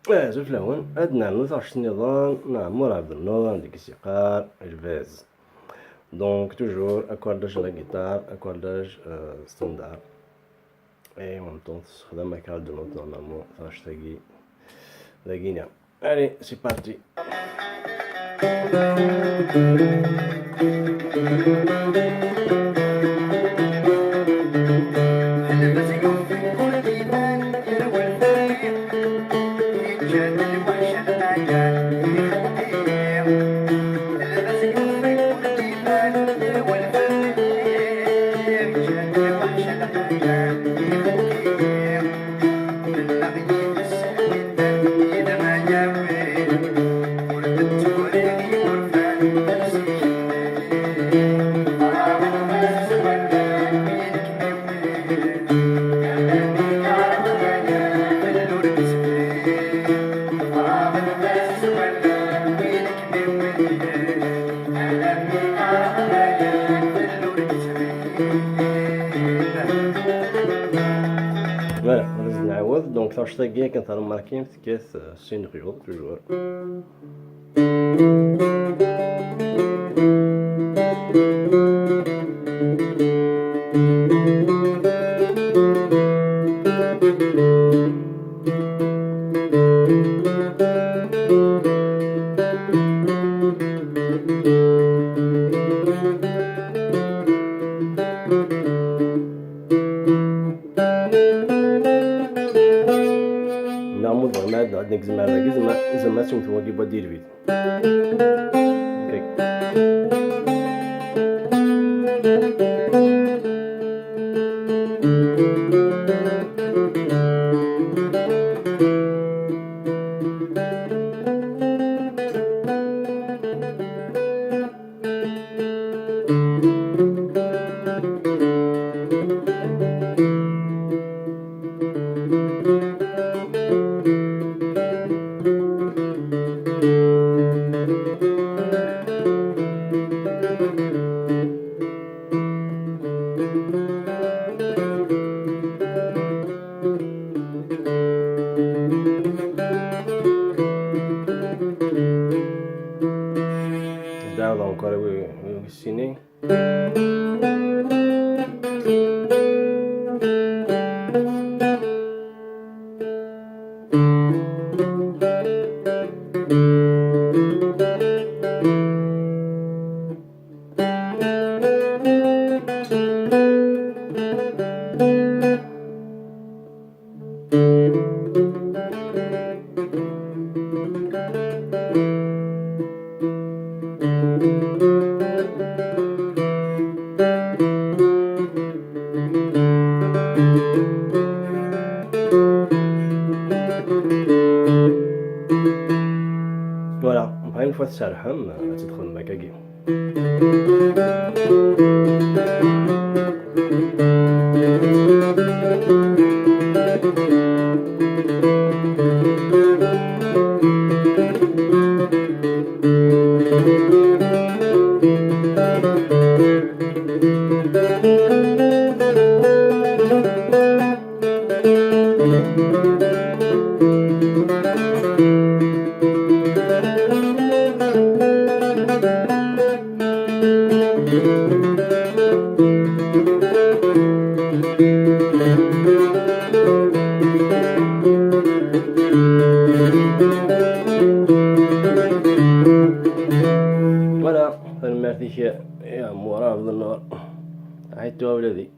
زوج لهون أدنى نوثرش النظام نعمر عبد النظام ديك السيقار الفاز دونك توجور أكورداج لا جيتار أكورداج ستاندار اي مون طون تستخدم مكان دو نوت نورمالمون ثرش تاقي لاقي نعم allez c'est parti Voilà, غنزيد نعاود دونك ثلاث دقائق كنت ماركين في كاس سينغيو توجور نعمل ضغمات عندك زعما سمت واجب ودير فيديو Dava ancora vicini. Voilà, une fois تسرحم تدخل المكاكي Voilà, المرتيشة يا مورا بالنار عيدتوها ولادي